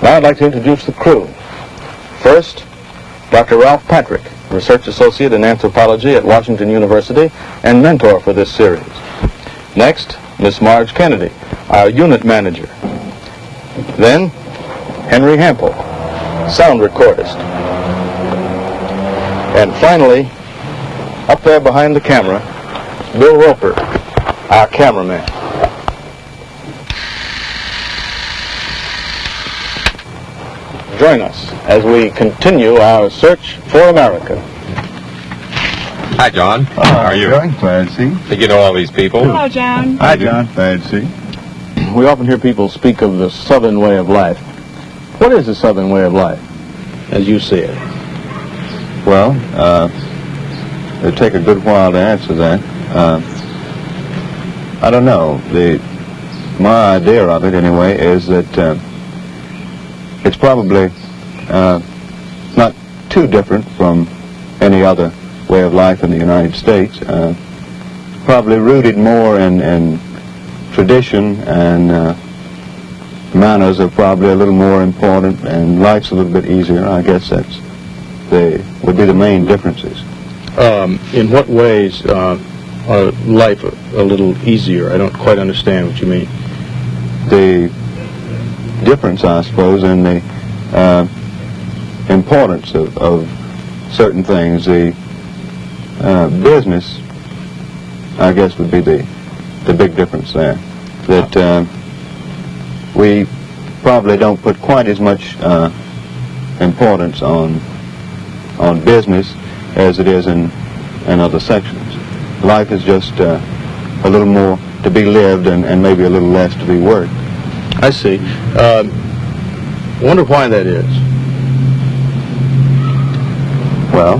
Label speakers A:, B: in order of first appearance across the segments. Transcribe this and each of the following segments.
A: Now I'd like to introduce the crew. First, Dr. Ralph Patrick, Research Associate in Anthropology at Washington University and mentor for this series. Next, Miss Marge Kennedy, our Unit Manager. Then, Henry Hampel, Sound Recordist. And finally, up there behind the camera, Bill Roper, our cameraman. Join us as we continue our search for America.
B: Hi, John. How are you?
C: Glad to see.
B: Did you know all these people?
D: Hello, John.
C: Hi, John. Glad to see.
A: We often hear people speak of the Southern way of life. What is the Southern way of life, as you see it?
C: Well, it'd take a good while to answer that. I don't know. My idea of it, anyway, is that it's probably not too different from any other way of life in the United States. Probably rooted more in tradition, and manners are probably a little more important, and life's a little bit easier. I guess would be the main differences.
A: In what ways are life a little easier? I don't quite understand what you mean.
C: The difference, I suppose, in the importance of certain things. The business, I guess, would be the big difference there. That we probably don't put quite as much importance on business as it is in other sections. Life is just a little more to be lived and maybe a little less to be worked.
A: I see. Wonder why that is.
C: Well,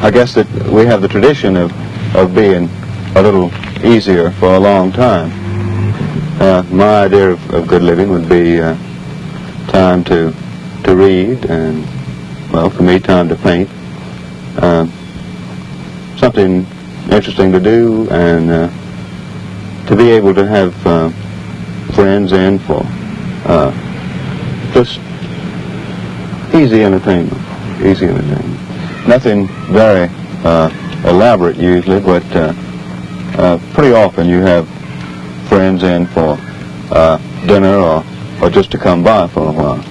C: I guess that we have the tradition of being a little easier for a long time. My idea of good living would be time to read, and, well, for me, time to paint. Something interesting to do, and to be able to have friends in for just easy entertainment. Nothing very elaborate usually, but pretty often you have friends in for dinner or just to come by for a while.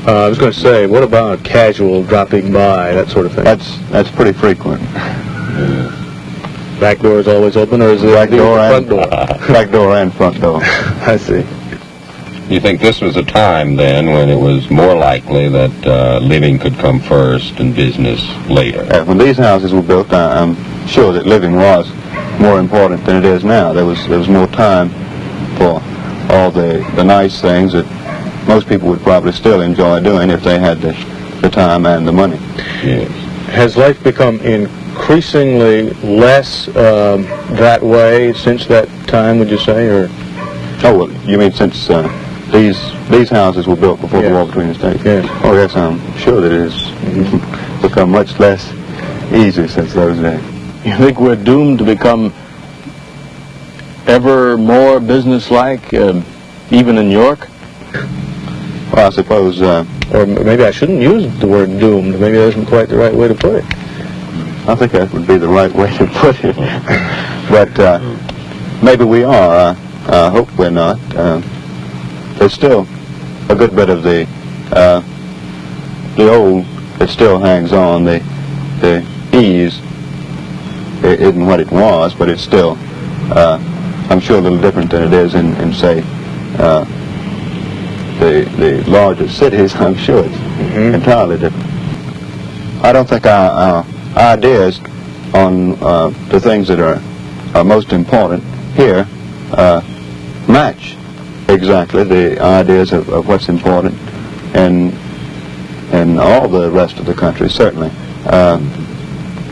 A: I was going to say, what about casual dropping by, that sort of thing?
C: That's pretty frequent.
A: Back door is always open, or is it
C: Back door
A: the
C: and
A: front door?
C: Back door and front door.
A: I see.
B: You think this was a time then when it was more likely that living could come first and business later?
C: When these houses were built, I'm sure that living was more important than it is now. There was more time for all the nice things that most people would probably still enjoy doing if they had the time and the money.
B: Yes.
A: Has life become increasingly less that way since that time, would you say, or?
C: Oh, well, you mean since these houses were built before the war between the states?
A: Yes.
C: Oh, yes, I'm sure that it has become much less easy since those days.
A: You think we're doomed to become ever more businesslike, even in New York?
C: Well, I suppose...
A: or maybe I shouldn't use the word doomed. Maybe that isn't quite the right way to put it.
C: I think that would be the right way to put it. But maybe we are. I hope we're not. There's still a good bit of the old that still hangs on. The ease isn't what it was, but it's still, I'm sure, a little different than it is in say, the larger cities. I'm sure it's entirely different. I don't think our ideas on the things that are most important here match exactly the ideas of what's important in all the rest of the country, certainly.